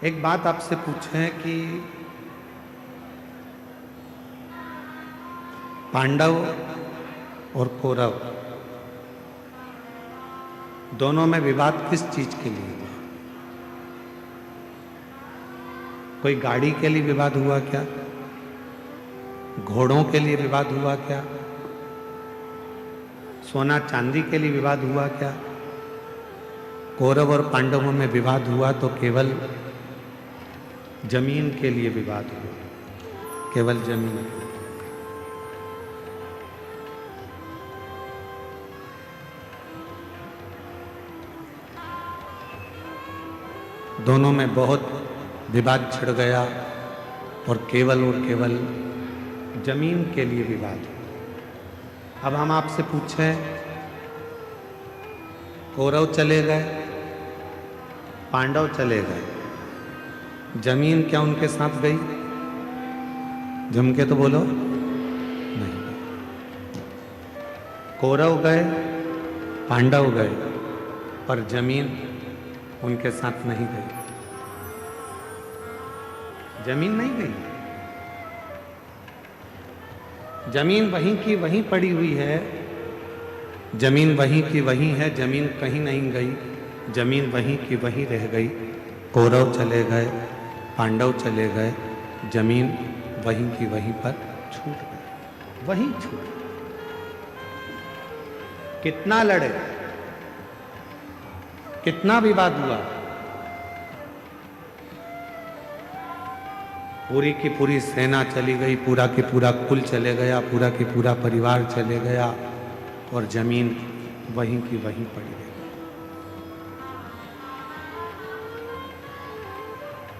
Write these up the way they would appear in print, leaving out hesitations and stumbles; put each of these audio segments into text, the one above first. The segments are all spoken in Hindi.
एक बात आपसे पूछें कि पांडव और कौरव दोनों में विवाद किस चीज के लिए हुआ? कोई गाड़ी के लिए विवाद हुआ क्या? घोड़ों के लिए विवाद हुआ क्या? सोना चांदी के लिए विवाद हुआ क्या? कौरव और पांडवों में विवाद हुआ तो केवल जमीन के लिए विवाद हुआ, केवल जमीन। दोनों में बहुत विवाद छिड़ गया और केवल जमीन के लिए विवाद हुआ। अब हम आपसे पूछें, कौरव चले गए, पांडव चले गए, जमीन क्या उनके साथ गई? जम के तो बोलो। नहीं। कौरव गए, पांडव गए, पर जमीन उनके साथ नहीं गई। जमीन नहीं गई। जमीन वहीं की वहीं पड़ी हुई है, जमीन वहीं की वहीं है, जमीन कहीं नहीं गई, जमीन वहीं की वहीं रह गई। कौरव चले गए, पांडव चले गए, जमीन वहीं की वहीं पर छूट गई, वहीं छूट गई। कितना लड़े, कितना विवाद हुआ, पूरी की पूरी सेना चली गई, पूरा की पूरा कुल चले गया, पूरा की पूरा परिवार चले गया और जमीन वहीं की वहीं पड़ी रही।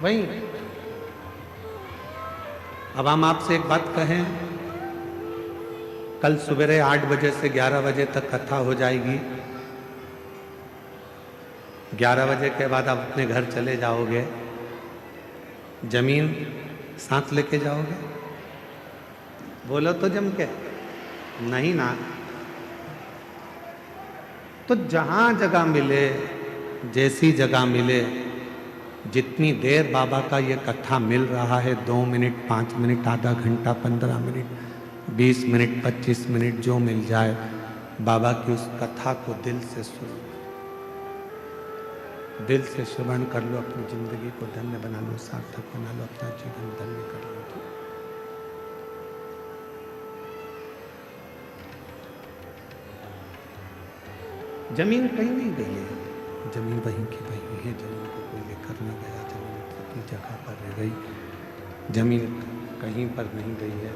वहीं। अब हम आपसे एक बात कहें, कल सवेरे 8 बजे से 11 बजे तक कथा हो जाएगी। 11 बजे के बाद आप अपने घर चले जाओगे, जमीन साथ लेके जाओगे? बोलो तो जम के। नहीं ना। तो जहां जगह मिले, जैसी जगह मिले, जितनी देर बाबा का ये कथा मिल रहा है, 2 मिनट, 5 मिनट, आधा घंटा, 15 मिनट, 20 मिनट, 25 मिनट, जो मिल जाए, बाबा की उस कथा को दिल से सुनो, दिल से श्रवण कर लो, अपनी जिंदगी को धन्य बना लो, सार्थक बना लो, अपना जीवन धन्य कर लो। जमीन कहीं नहीं गई है, जमीन वहीं की वहीं है, जमीन को कोई लेकर न गया, जमीन अपनी जगह पर रह गई, जमीन कहीं पर नहीं गई है।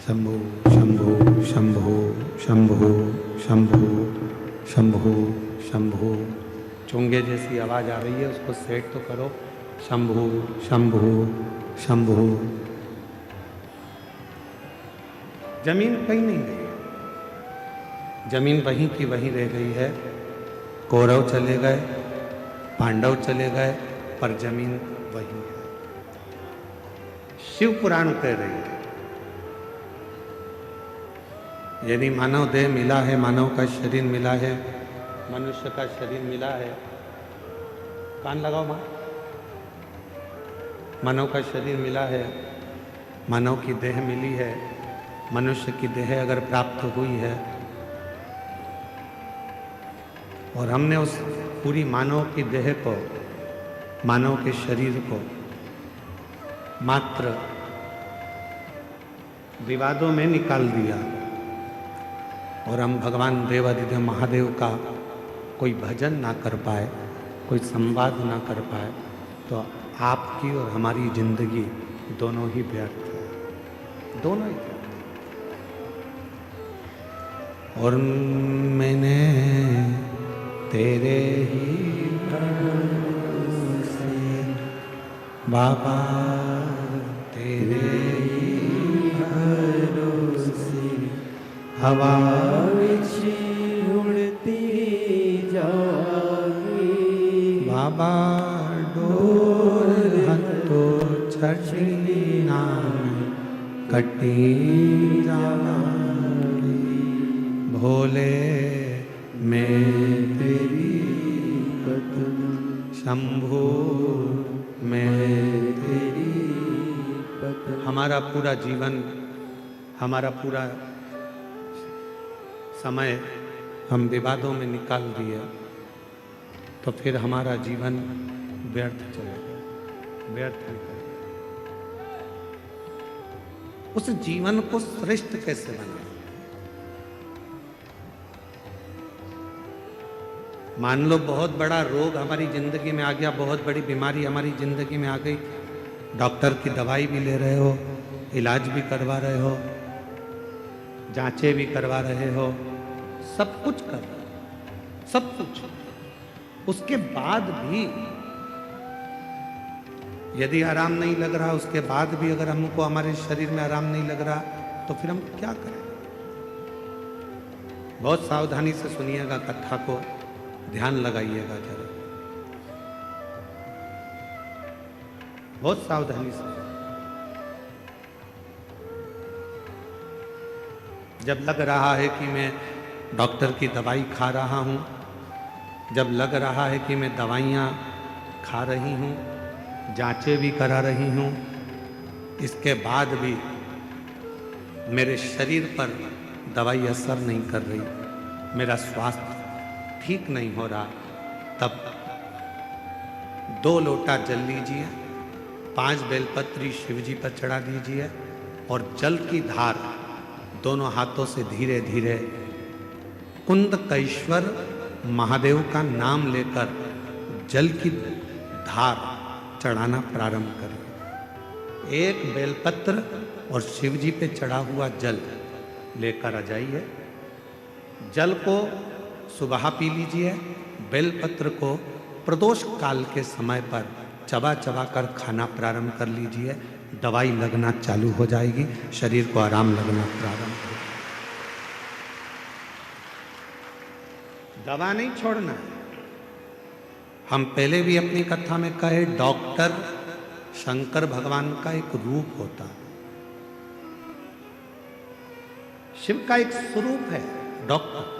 शंभो शंभो शंभो शंभो शंभो शंभो शंभो। चुंगे जैसी आवाज आ रही है, उसको सेट तो करो। शंभो शंभो शंभो। जमीन कहीं नहीं गई, जमीन वहीं की वहीं रह गई है। कौरव चले गए, पांडव चले गए, पर जमीन वहीं है। शिव पुराण कह रही है, यदि मानव देह मिला है, मानव का शरीर मिला है, मनुष्य का शरीर मिला है, कान लगाओ मां, मानव का शरीर मिला है, मानव की देह मिली है, मनुष्य की देह अगर प्राप्त हुई है और हमने उस पूरी मानव की देह को, मानव के शरीर को मात्र विवादों में निकाल दिया और हम भगवान देवाधिदेव महादेव का कोई भजन ना कर पाए, कोई संवाद ना कर पाए, तो आपकी और हमारी जिंदगी दोनों ही व्यर्थ है, दोनों ही व्यर्थ। और मैंने तेरे ही भरोसे बाबा, तेरे ही भरोसे हवा उड़ती जागी, बाबा डोर हतो छठी नाम कटी जागी। भोले मैं तेरी कदम शंभो मैं तेरी। हमारा पूरा जीवन, हमारा पूरा समय हम विवादों में निकाल दिए तो फिर हमारा जीवन व्यर्थ चलेगा, व्यर्थ निकलेगा। उस जीवन को श्रेष्ठ कैसे बनाए? मान लो बहुत बड़ा रोग हमारी जिंदगी में आ गया, बहुत बड़ी बीमारी हमारी जिंदगी में आ गई, डॉक्टर की दवाई भी ले रहे हो, इलाज भी करवा रहे हो, जांचें भी करवा रहे हो, सब कुछ कर रहे हो, सब कुछ। उसके बाद भी यदि आराम नहीं लग रहा, उसके बाद भी अगर हमको हमारे शरीर में आराम नहीं लग रहा तो फिर हम क्या करें? बहुत सावधानी से सुनिएगा कथा को, ध्यान लगाइएगा जरा, बहुत सावधानी से। जब लग रहा है कि मैं डॉक्टर की दवाई खा रहा हूं, जब लग रहा है कि मैं दवाइयां खा रही हूं, जांचें भी करा रही हूं, इसके बाद भी मेरे शरीर पर दवाई असर नहीं कर रही, मेरा स्वास्थ्य ठीक नहीं हो रहा, तब 2 लोटा जल लीजिए, 5 बेलपत्री शिव जी पर चढ़ा दीजिए और जल की धार दोनों हाथों से धीरे धीरे कुंदकेश्वर महादेव का नाम लेकर जल की धार चढ़ाना प्रारंभ करें। 1 बेलपत्र और शिव जी पे चढ़ा हुआ जल लेकर आ जाइए। जल को सुबह पी लीजिए, बेलपत्र को प्रदोष काल के समय पर चबा चबा कर खाना प्रारंभ कर लीजिए। दवाई लगना चालू हो जाएगी, शरीर को आराम लगना प्रारंभ हो। दवा नहीं छोड़ना है। हम पहले भी अपनी कथा में कहे, डॉक्टर शंकर भगवान का एक रूप होता है, शिव का एक स्वरूप है डॉक्टर।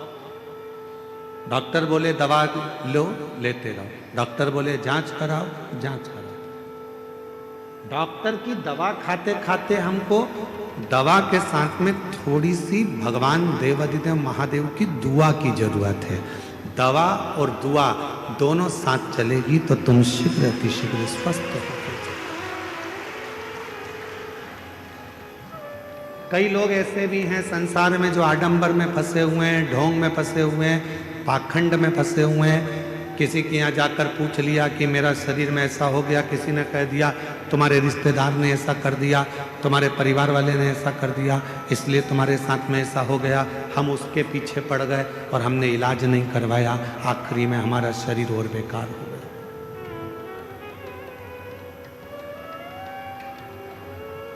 डॉक्टर बोले दवा लो, लेते रहो, डॉक्टर बोले जांच कराओ, जांच कराओ। डॉक्टर की दवा खाते खाते हमको दवा के साथ में थोड़ी सी भगवान देवादिदेव महादेव की दुआ की जरूरत है। दवा और दुआ दोनों साथ चलेगी तो तुम शीघ्र अतिशीघ्र स्वस्थ हो। कई लोग ऐसे भी हैं संसार में जो आडंबर में फंसे हुए हैं, ढोंग में फंसे हुए हैं, पाखंड में फंसे हुए हैं। किसी के यहाँ जाकर पूछ लिया कि मेरा शरीर में ऐसा हो गया, किसी ने कह दिया तुम्हारे रिश्तेदार ने ऐसा कर दिया, तुम्हारे परिवार वाले ने ऐसा कर दिया, इसलिए तुम्हारे साथ में ऐसा हो गया। हम उसके पीछे पड़ गए और हमने इलाज नहीं करवाया, आखिरी में हमारा शरीर और बेकार हो गया।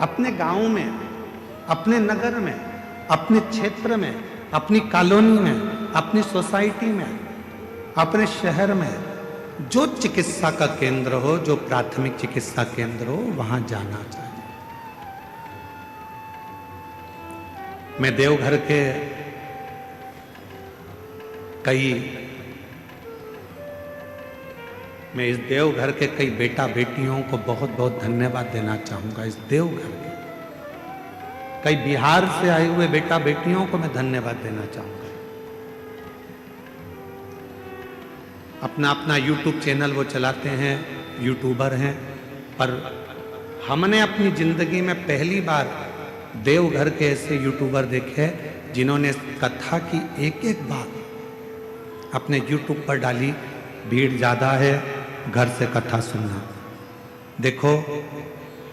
अपने गांव में, अपने नगर में, अपने क्षेत्र में, अपनी कॉलोनी में, अपनी सोसाइटी में, अपने शहर में जो चिकित्सा का केंद्र हो, जो प्राथमिक चिकित्सा केंद्र हो, वहां जाना चाहिए। मैं देवघर के मैं इस देवघर के कई बेटा बेटियों को बहुत बहुत धन्यवाद देना चाहूंगा। इस देवघर के कई बिहार से आए हुए बेटा बेटियों को मैं धन्यवाद देना चाहूंगा। अपना अपना यूट्यूब चैनल वो चलाते हैं, यूट्यूबर हैं, पर हमने अपनी जिंदगी में पहली बार देवघर के ऐसे यूट्यूबर देखे जिन्होंने कथा की एक एक बात अपने यूट्यूब पर डाली। भीड़ ज़्यादा है, घर से कथा सुनना। देखो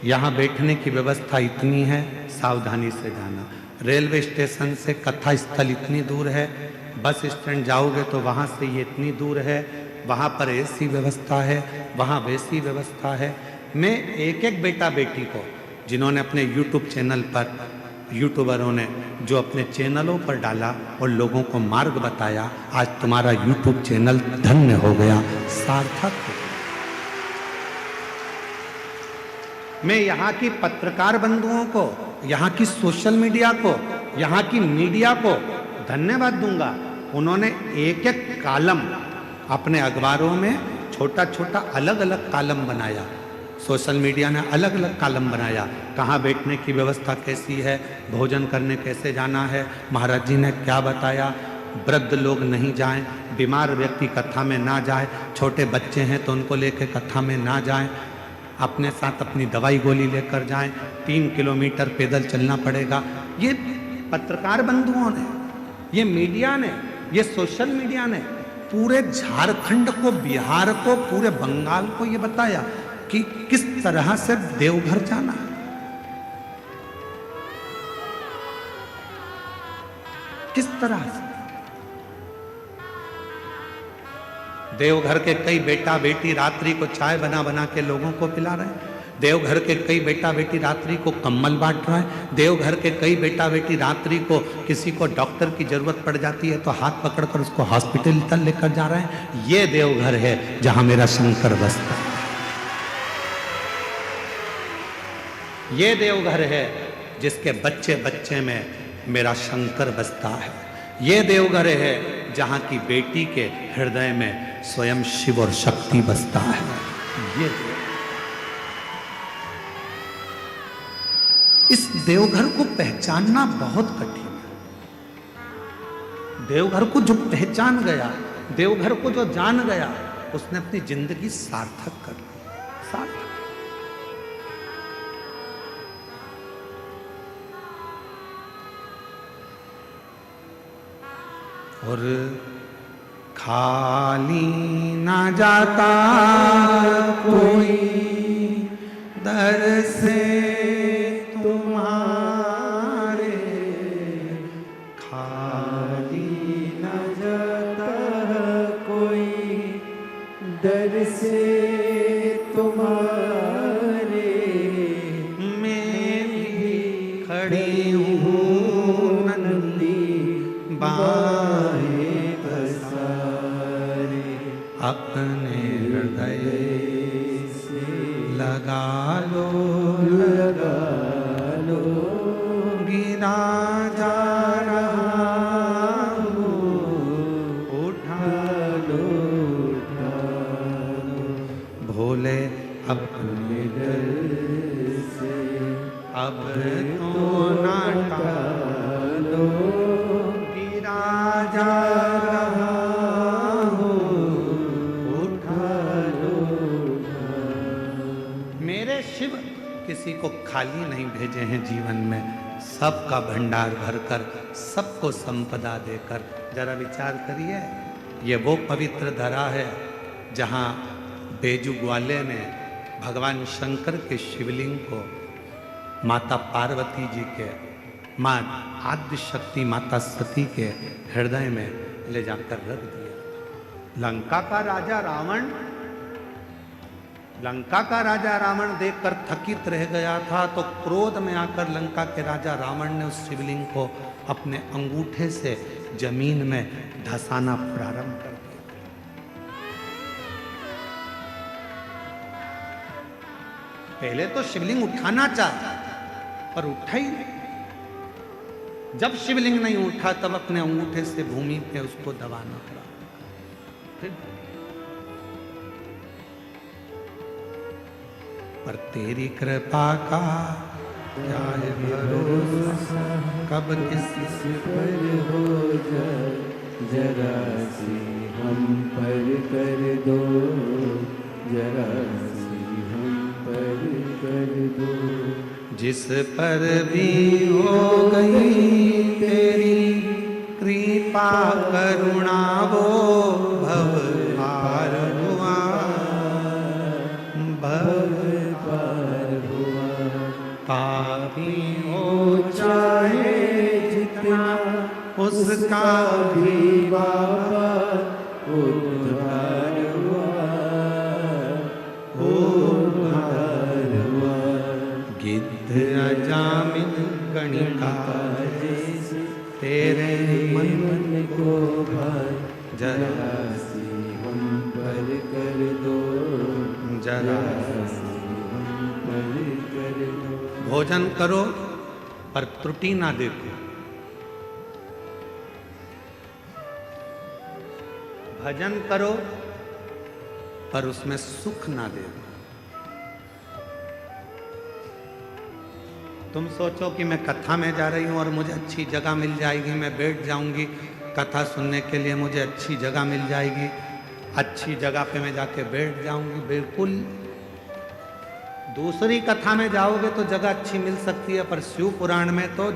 यहाँ बैठने की व्यवस्था इतनी है, सावधानी से जाना। रेलवे स्टेशन से कथा स्थल इतनी दूर है, बस स्टैंड जाओगे तो वहाँ से ये इतनी दूर है, वहाँ पर ऐसी व्यवस्था है, वहाँ वैसी व्यवस्था है। मैं एक एक बेटा बेटी को जिन्होंने अपने यूट्यूब चैनल पर, यूट्यूबरों ने जो अपने चैनलों पर डाला और लोगों को मार्ग बताया, आज तुम्हारा यूट्यूब चैनल धन्य हो गया, सार्थक हो गया। मैं यहाँ की पत्रकार बंधुओं को, यहाँ की सोशल मीडिया को, यहाँ की मीडिया को धन्यवाद दूंगा। उन्होंने एक एक कॉलम अपने अखबारों में छोटा छोटा अलग अलग कॉलम बनाया, सोशल मीडिया ने अलग अलग कॉलम बनाया, कहाँ बैठने की व्यवस्था कैसी है, भोजन करने कैसे जाना है, महाराज जी ने क्या बताया, वृद्ध लोग नहीं जाएं, बीमार व्यक्ति कथा में ना जाए, छोटे बच्चे हैं तो उनको लेकर कथा में ना जाएं, अपने साथ अपनी दवाई गोली लेकर जाएं, 3 किलोमीटर पैदल चलना पड़ेगा। ये पत्रकार बंधुओं ने, ये मीडिया ने, ये सोशल मीडिया ने पूरे झारखंड को, बिहार को, पूरे बंगाल को ये बताया कि किस तरह से देवघर जाना है। किस तरह से देवघर के कई बेटा बेटी रात्रि को चाय बना बना के लोगों को पिला रहे हैं, देवघर के कई बेटा बेटी रात्रि को कम्बल बांट रहे हैं, देवघर के कई बेटा बेटी रात्रि को किसी को डॉक्टर की जरूरत पड़ जाती है तो हाथ पकड़कर उसको हॉस्पिटल तक लेकर जा रहे हैं। ये देवघर है जहां मेरा शंकर बसता है। ये देवघर है जिसके बच्चे बच्चे में मेरा शंकर बसता है। ये देवघर है जहां की बेटी के हृदय में स्वयं शिव और शक्ति बसता है। ये इस देवघर को पहचानना बहुत कठिन है। देवघर को जो पहचान गया, देवघर को जो जान गया, उसने अपनी जिंदगी सार्थक कर ली। सार्थक। और खाली ना जाता कोई दर से तुम्हारे, खाली ना जाता कोई दर से तुम्हारे, मैं भी खड़ी हूँ नंदी बाहें पसारे, अपने हृदय से लगा लो, गिरा जा रहा हूँ, उठा लो, भोले अपने डर से अब तो ना टालो, गिरा जा रहा हूँ, उठा लो। मेरे शिव किसी को खाली नहीं भेजे हैं जीवन में, सबका भंडार भरकर, सबको संपदा देकर। जरा विचार करिए, ये वो पवित्र धरा है जहाँ बेजू ग्वाले ने भगवान शंकर के शिवलिंग को माता पार्वती जी के, माँ आद्य शक्ति माता सती के हृदय में ले जाकर रख दिया। लंका का राजा रावण देखकर थकित रह गया था, तो क्रोध में आकर लंका के राजा रावण ने उस शिवलिंग को अपने अंगूठे से जमीन में धंसाना प्रारंभ कर दिया। पहले तो शिवलिंग उठाना चाहा पर उठा ही नहीं। जब शिवलिंग नहीं उठा तब अपने अंगूठे से भूमि पे उसको दबाना पड़ा। पर तेरी कृपा का क्या है भरोसा, कब किस पर हो जाए, जरा सी हम पर कर दो, जरा सी हम पर कर दो। जिस पर भी हो गई तेरी कृपा करुणा, वो भव पार हुआ, भव पार हुआ। पापी हो चाहे जितना उसका भी बाबा उद्धार हुआ, उद्धार हुआ। गिद्ध अजामिन गणिका जैसे तेरे मन को भार, जरा जरा सी हम पर कर दो, जरा सी हम पर कर दो। भोजन करो पर त्रुटि ना देखो, भजन करो पर उसमें सुख ना दे। तुम सोचो कि मैं कथा में जा रही हूं और मुझे अच्छी जगह मिल जाएगी, मैं बैठ जाऊंगी कथा सुनने के लिए, मुझे अच्छी जगह मिल जाएगी, अच्छी जगह पे मैं जाके बैठ जाऊंगी। बिल्कुल दूसरी कथा में जाओगे तो जगह अच्छी मिल सकती है, पर शिव पुराण में तो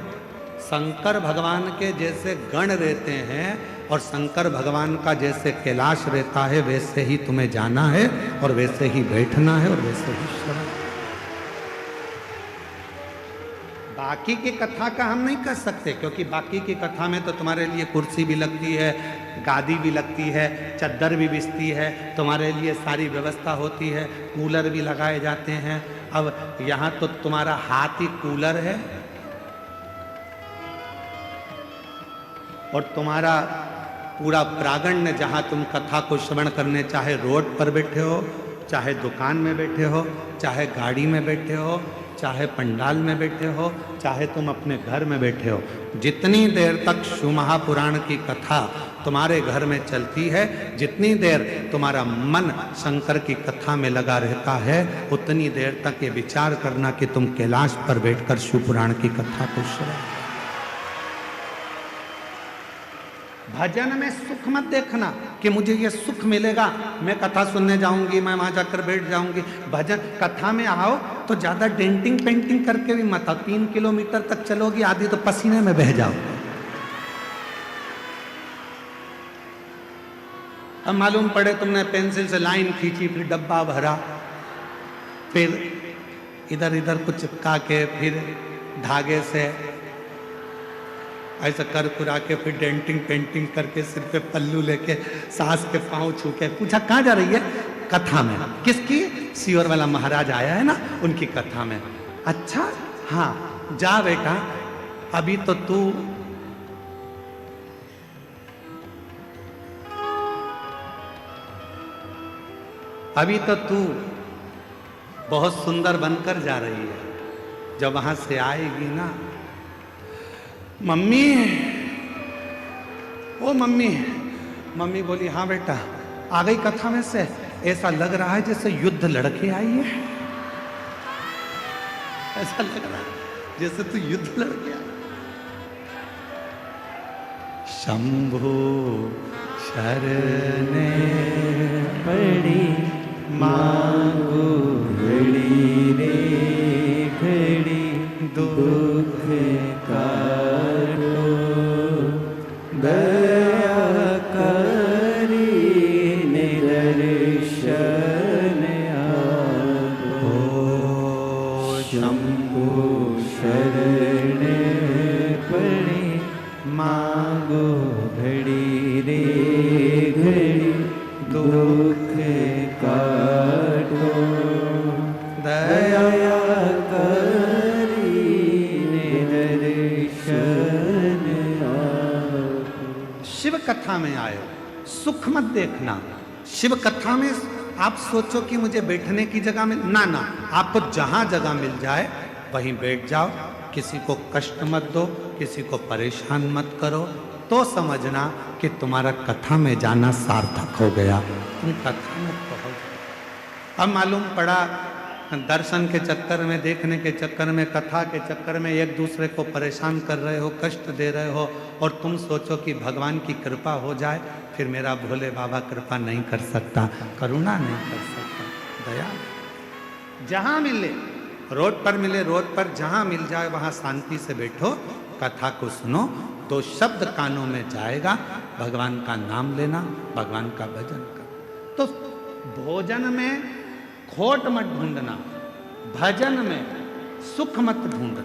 शंकर भगवान के जैसे गण रहते हैं और शंकर भगवान का जैसे कैलाश रहता है वैसे ही तुम्हें जाना है और वैसे ही बैठना है और वैसे ही श्रवण। बाकी की कथा का हम नहीं कर सकते, क्योंकि बाकी की कथा में तो तुम्हारे लिए कुर्सी भी लगती है, गादी भी लगती है, चद्दर भी बिछती है, तुम्हारे लिए सारी व्यवस्था होती है, कूलर भी लगाए जाते हैं। अब यहाँ तो तुम्हारा हाथ ही कूलर है और तुम्हारा पूरा प्रांगण, जहाँ तुम कथा को श्रवण करने चाहे रोड पर बैठे हो, चाहे दुकान में बैठे हो, चाहे गाड़ी में बैठे हो, चाहे पंडाल में बैठे हो, चाहे तुम अपने घर में बैठे हो, जितनी देर तक शिव महापुराण की कथा तुम्हारे घर में चलती है, जितनी देर तुम्हारा मन शंकर की कथा में लगा रहता है, उतनी देर तक ये विचार करना कि तुम कैलाश पर बैठकर शिव पुराण की कथा को श्रवण। भजन में सुख मत देखना कि मुझे ये सुख मिलेगा, मैं कथा सुनने जाऊंगी, मैं वहां जाकर बैठ जाऊंगी। भजन कथा में आओ तो ज्यादा डेंटिंग पेंटिंग करके भी मत आओ। 3 किलोमीटर तक चलोगी, आधी तो पसीने में बह जाओ। अब मालूम पड़े तुमने पेंसिल से लाइन खींची, फिर डब्बा भरा, फिर इधर इधर कुछ चिपका के, फिर धागे से ऐसा कर कुरा के, फिर डेंटिंग पेंटिंग करके, सिर पे पल्लू लेके, सास के पाँव छू के पूछा कहाँ जा रही है? कथा में। किसकी? सीवर वाला महाराज आया है ना, उनकी कथा में। अच्छा हाँ जा बेटा, अभी तो तू बहुत सुंदर बनकर जा रही है। जब वहां से आएगी ना, मम्मी, ओ मम्मी, मम्मी बोली हाँ बेटा, आ गई कथा में से? ऐसा लग रहा है जैसे युद्ध लड़के आई है, ऐसा लग रहा है जैसे तू युद्ध लड़के आई। शंभु शरणे पड़ी मांगो घड़ी रे घड़ी, दुख काटो दया करी निदर्शन आपो। शंभु शरण पड़े मांगो घड़ी रे घड़ी, दुख काटो दया करी निदर्शन आपो। शिव कथा में आए, सुख मत देखना। शिव कथा में आप सोचो कि मुझे बैठने की जगह मिल, ना ना, आपको जहां जगह मिल जाए वहीं बैठ जाओ। किसी को कष्ट मत दो, किसी को परेशान मत करो, तो समझना कि तुम्हारा कथा में जाना सार्थक हो गया, तुम कथा में पहुंच। अब मालूम पड़ा दर्शन के चक्कर में, देखने के चक्कर में, कथा के चक्कर में एक दूसरे को परेशान कर रहे हो, कष्ट दे रहे हो, और तुम सोचो कि भगवान की कृपा हो जाए। फिर मेरा भोले बाबा कृपा नहीं कर सकता, करुणा नहीं कर सकता, दया। जहां मिले, रोड पर मिले, रोड पर जहां मिल जाए वहां शांति से बैठो, कथा को सुनो, तो शब्द कानों में जाएगा, भगवान का नाम लेना, भगवान का भजन करना। तो भोजन में खोट मत ढूंढना, भजन में सुख मत ढूंढना।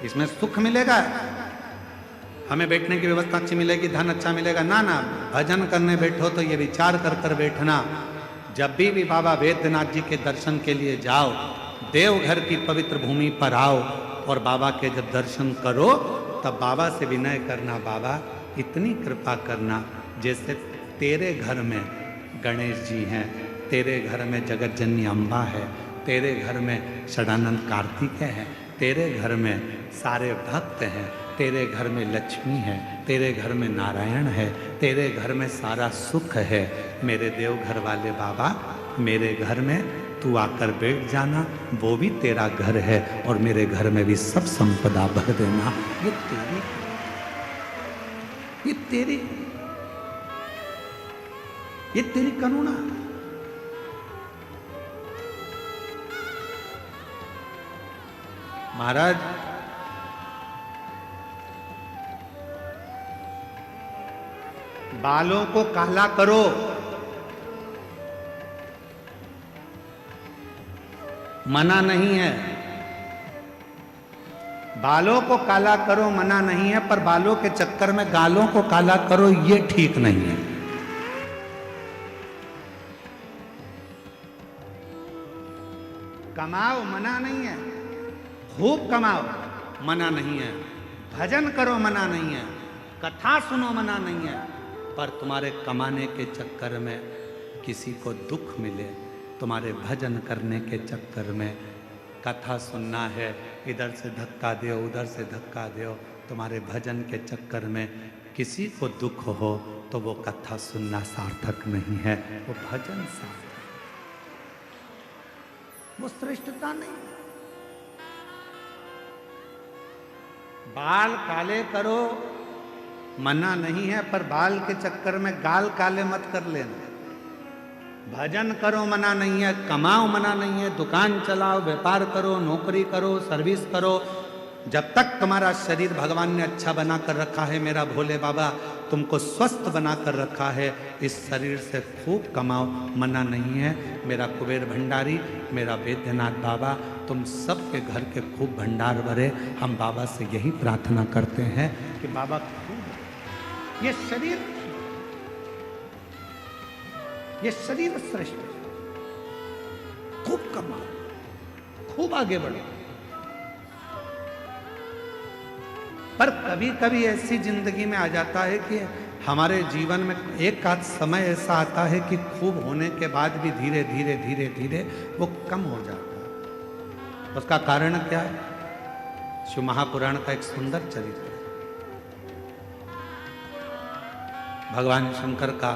इसमें सुख मिलेगा, हमें बैठने की व्यवस्था अच्छी मिलेगी, धन अच्छा मिलेगा, ना ना, भजन करने बैठो तो ये विचार कर कर बैठना। जब भी बाबा वैद्यनाथ जी के दर्शन के लिए जाओ, देवघर की पवित्र भूमि पर आओ और बाबा के जब दर्शन करो तब बाबा से विनय करना, बाबा इतनी कृपा करना जैसे तेरे घर में गणेश जी हैं, तेरे घर में जगत जननी अम्बा है, तेरे घर में षडानंद कार्तिकेय हैं, तेरे घर में सारे भक्त हैं, तेरे घर में लक्ष्मी है, तेरे घर में नारायण है, तेरे घर में सारा सुख है। मेरे देवघर वाले बाबा, मेरे घर में तू आकर बैठ जाना, वो भी तेरा घर है और मेरे घर में भी सब संपदा भर देना। ये तेरी, ये तेरी, ये तेरी करुणा। महाराज, बालों को काला करो, मना नहीं है। बालों को काला करो मना नहीं है, पर बालों के चक्कर में गालों को काला करो ये ठीक नहीं है। कमाओ मना नहीं है, खूब कमाओ मना नहीं है, भजन करो मना नहीं है, कथा सुनो मना नहीं है, पर तुम्हारे कमाने के चक्कर में किसी को दुख मिले, तुम्हारे भजन करने के चक्कर में कथा सुनना है, इधर से धक्का दो उधर से धक्का दो, तुम्हारे भजन के चक्कर में किसी को दुख हो तो वो कथा सुनना सार्थक नहीं है, वो भजन सार्थक, वो श्रेष्ठता नहीं। बाल काले करो मना नहीं है, पर बाल के चक्कर में गाल काले मत कर लेना। भजन करो मना नहीं है, कमाओ मना नहीं है, दुकान चलाओ, व्यापार करो, नौकरी करो, सर्विस करो, जब तक तुम्हारा शरीर भगवान ने अच्छा बना कर रखा है, मेरा भोले बाबा तुमको स्वस्थ बना कर रखा है, इस शरीर से खूब कमाओ मना नहीं है। मेरा कुबेर भंडारी, मेरा वैद्यनाथ बाबा, तुम सबके घर के खूब भंडार भरे। हम बाबा से यही प्रार्थना करते हैं कि बाबा ये शरीर श्रेष्ठ है, खूब कमाओ, खूब आगे बढ़ो। पर कभी कभी ऐसी जिंदगी में आ जाता है कि हमारे जीवन में एक आध समय ऐसा आता है कि खूब होने के बाद भी धीरे धीरे धीरे धीरे वो कम हो जाता है। उसका कारण क्या है? शिव महापुराण का एक सुंदर चरित्र है। भगवान शंकर का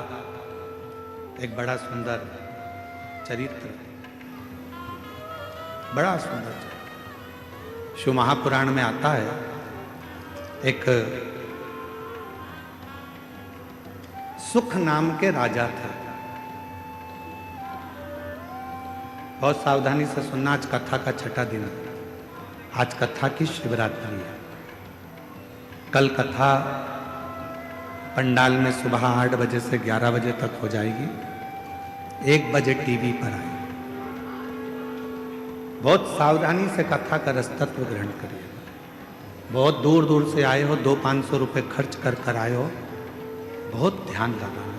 एक बड़ा सुंदर चरित्र, बड़ा सुंदर चरित्र शिव महापुराण में आता है। एक सुख नाम के राजा थे। बहुत सावधानी से सुनना, आज कथा का छठा दिन है। आज कथा की शिवरात्रि है। कल कथा पंडाल में सुबह 8 बजे से 11 बजे तक हो जाएगी। 1 बजे टीवी पर आएगी। बहुत सावधानी से कथा का रसतत्व ग्रहण करिएगा। बहुत दूर दूर से आए हो, 200-500 रुपये खर्च कर कर आए हो, बहुत ध्यान लगाना।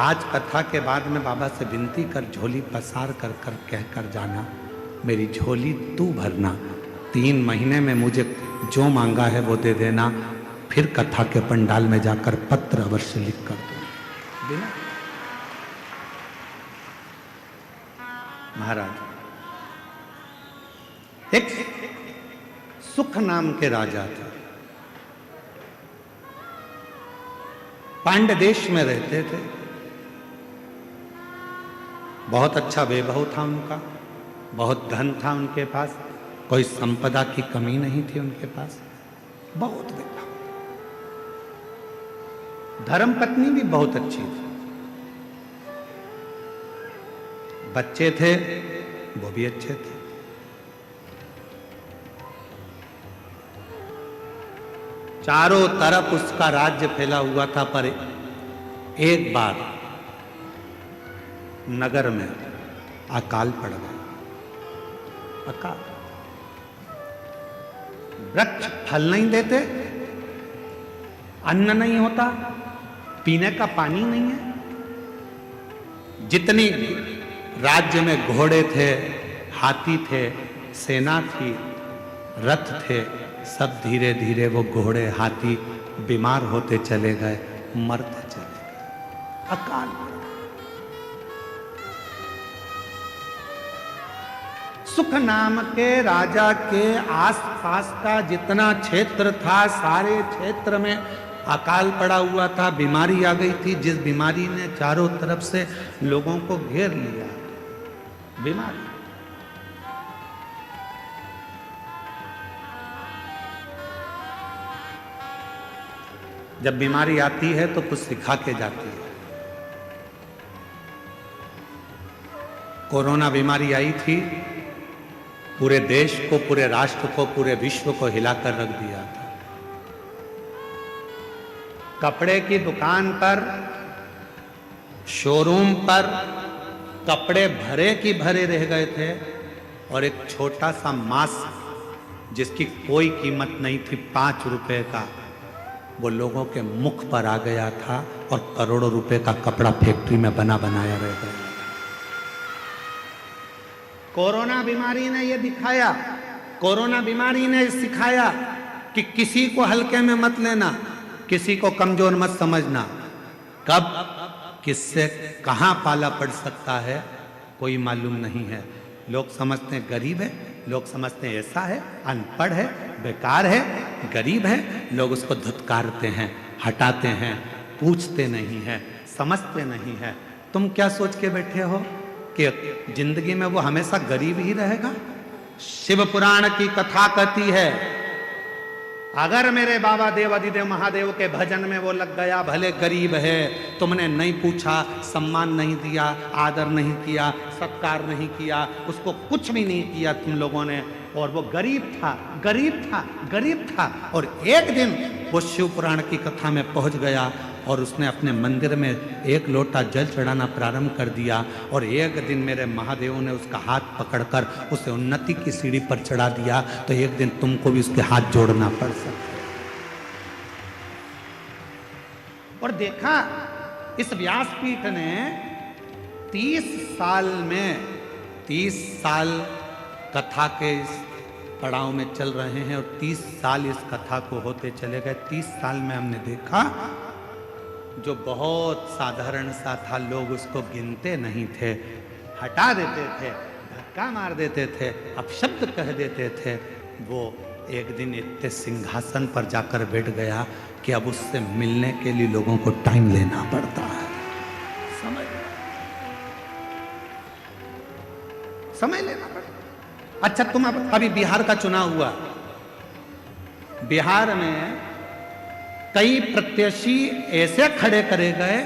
आज कथा के बाद में बाबा से विनती कर, झोली पसार कर कर कह कर जाना, मेरी झोली तू भरना, 3 महीने में मुझे जो मांगा है वो दे देना, फिर कथा के पंडाल में जाकर पत्र अवश्य लिख कर दो। महाराज, एक सुख नाम के राजा थे। पांड्य देश में रहते थे। बहुत अच्छा वैभव था उनका, बहुत धन था उनके पास, कोई संपदा की कमी नहीं थी उनके पास, बहुत वैभव। धर्मपत्नी भी बहुत अच्छी थी। बच्चे थे वो भी अच्छे थे। चारों तरफ उसका राज्य फैला हुआ था। पर एक बार नगर में अकाल पड़ गया। अकाल, वृक्ष फल नहीं देते, अन्न नहीं होता, पीने का पानी नहीं है। जितनी राज्य में घोड़े थे, हाथी थे, सेना थी, रथ थे, सब धीरे धीरे वो घोड़े हाथी बीमार होते चले गए, मरते चले गए। अकाल। सुख नाम के राजा के आसपास का जितना क्षेत्र था, सारे क्षेत्र में अकाल पड़ा हुआ था, बीमारी आ गई थी, जिस बीमारी ने चारों तरफ से लोगों को घेर लिया। बीमारी जब बीमारी आती है तो कुछ सिखा के जाती है। कोरोना बीमारी आई थी, पूरे देश को, पूरे राष्ट्र को, पूरे विश्व को हिलाकर रख दिया था। कपड़े की दुकान पर, शोरूम पर कपड़े भरे की भरे रह गए थे और एक छोटा सा मास्क जिसकी कोई कीमत नहीं थी, 5 रुपए का, वो लोगों के मुख पर आ गया था और करोड़ों रुपए का कपड़ा फैक्ट्री में बना बनाया रह गया। कोरोना बीमारी ने ये दिखाया, कोरोना बीमारी ने सिखाया कि किसी को हल्के में मत लेना, किसी को कमजोर मत समझना। कब किससे कहां पाला पड़ सकता है कोई मालूम नहीं है। लोग समझते हैं गरीब है, लोग समझते हैं ऐसा है, अनपढ़ है, बेकार है, गरीब है, लोग उसको धुतकारते हैं, हटाते हैं, पूछते नहीं है, समझते नहीं है। तुम क्या सोच के बैठे हो कि जिंदगी में वो हमेशा गरीब ही रहेगा? शिव पुराण की कथा कहती है, अगर मेरे बाबा देव अधिदेव महादेव के भजन में वो लग गया, भले गरीब है, तुमने नहीं पूछा, सम्मान नहीं दिया, आदर नहीं किया, सत्कार नहीं किया, उसको कुछ भी नहीं किया तुम लोगों ने, और वो गरीब था, गरीब था, गरीब था, और एक दिन वो शिव पुराण की कथा में पहुंच गया और उसने अपने मंदिर में 1 लोटा जल चढ़ाना प्रारंभ कर दिया, और एक दिन मेरे महादेव ने उसका हाथ पकड़कर उसे उन्नति की सीढ़ी पर चढ़ा दिया। तो एक दिन तुमको भी उसके हाथ जोड़ना पड़ सकता है। और देखा, इस व्यासपीठ ने 30 साल में, 30 साल कथा के इस पड़ाव में चल रहे हैं और 30 साल इस कथा को होते चले गए। 30 साल में हमने देखा जो बहुत साधारण सा था, लोग उसको गिनते नहीं थे, हटा देते थे, धक्का मार देते थे, अपशब्द कह देते थे, वो एक दिन इतने सिंहासन पर जाकर बैठ गया कि अब उससे मिलने के लिए लोगों को टाइम लेना पड़ता है। समय लेना पड़ता। अच्छा, तुम अभी बिहार का चुनाव हुआ, बिहार में कई प्रत्याशी ऐसे खड़े करे गए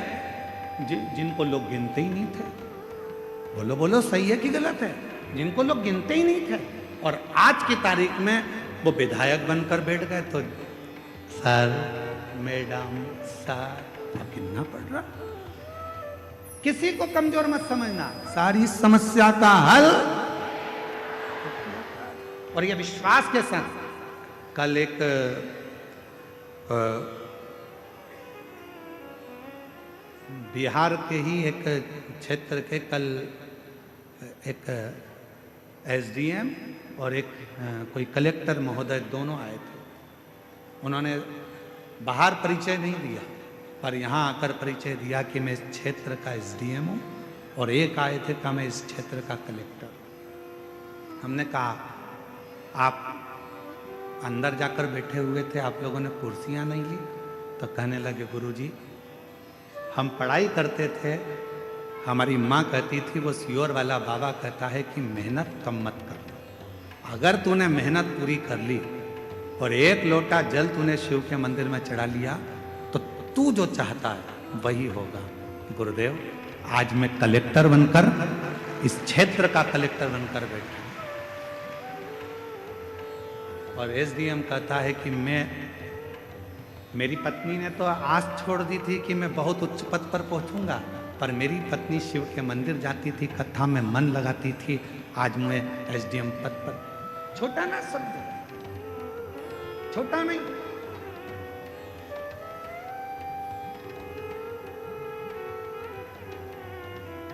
जिनको लोग गिनते ही नहीं थे। बोलो बोलो, सही है कि गलत है? जिनको लोग गिनते ही नहीं थे, और आज की तारीख में वो विधायक बनकर बैठ गए। तो सर, मैडम, सर, अब गिनना पड़ रहा। किसी को कमजोर मत समझना, सारी समस्या का हल, और ये विश्वास के साथ। कल एक बिहार के ही एक क्षेत्र के, कल एक एसडीएम और एक कोई कलेक्टर महोदय दोनों आए थे। उन्होंने बाहर परिचय नहीं दिया, पर यहाँ आकर परिचय दिया कि मैं इस क्षेत्र का एसडीएम हूँ, और एक आए थे कहा मैं इस क्षेत्र का कलेक्टर। हमने कहा आप अंदर जाकर बैठे हुए थे, आप लोगों ने कुर्सियाँ नहीं ली? तो कहने लगे गुरुजी, हम पढ़ाई करते थे, हमारी माँ कहती थी, वो सियोर वाला बाबा कहता है कि मेहनत कम मत कर। अगर तूने मेहनत पूरी कर ली और 1 लोटा जल तूने शिव के मंदिर में चढ़ा लिया तो तू जो चाहता है वही होगा। गुरुदेव, आज मैं कलेक्टर बनकर, इस क्षेत्र का कलेक्टर बनकर बैठा, और एसडीएम कहता है कि मेरी पत्नी ने तो आस छोड़ दी थी कि मैं बहुत उच्च पद पर पहुंचूंगा, पर मेरी पत्नी शिव के मंदिर जाती थी, कथा में मन लगाती थी, आज मैं एसडीएम पद पर। छोटा ना शब्द, छोटा नहीं।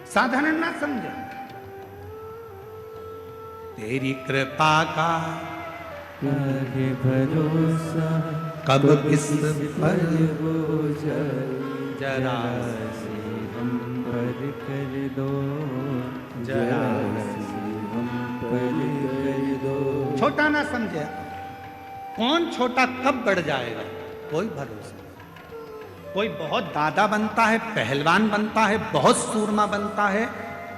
साधारण ना समझे। तेरी कृपा का काहे भरोसा, कब किस पर हो जाए, जरा से हम पर कर दो, जरा से हम पर छोटा ना समझे। कौन छोटा कब बढ़ जाएगा कोई भरोसा नहीं। कोई बहुत दादा बनता है, पहलवान बनता है, बहुत सूरमा बनता है,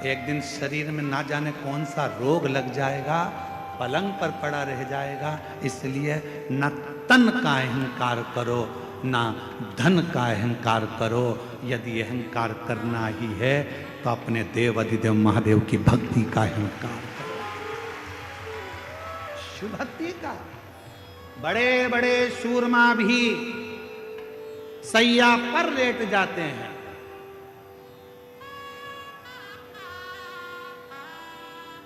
एक दिन शरीर में ना जाने कौन सा रोग लग जाएगा, पलंग पर पड़ा रह जाएगा। इसलिए न तन का अहंकार करो, ना धन का अहंकार करो। यदि अहंकार करना ही है तो अपने देव अधिदेव महादेव की भक्ति का अहंकार करो, शिव भक्ति का। बड़े बड़े सूरमा भी सैया पर लेट जाते हैं।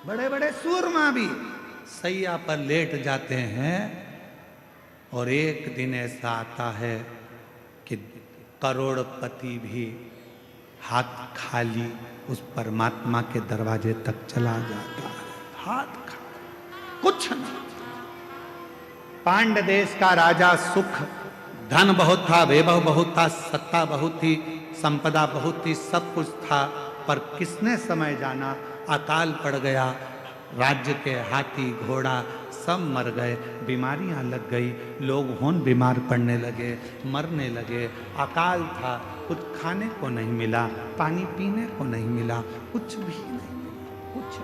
बड़े बड़े सूरमा भी सैया पर लेट जाते हैं और एक दिन ऐसा आता है कि करोड़पति भी हाथ खाली उस परमात्मा के दरवाजे तक चला जाता है, हाथ खाली, कुछ नहीं। पांड्य देश का राजा सुख, धन बहुत था, वैभव बहुत था, सत्ता बहुत थी, संपदा बहुत थी, सब कुछ था, पर किसने समय जाना अकाल पड़ गया। राज्य के हाथी घोड़ा सब मर गए, बीमारियां लग गई, लोग होन बीमार पड़ने लगे, मरने लगे। अकाल था, कुछ खाने को नहीं मिला, पानी पीने को नहीं मिला, कुछ भी नहीं मिला, कुछ।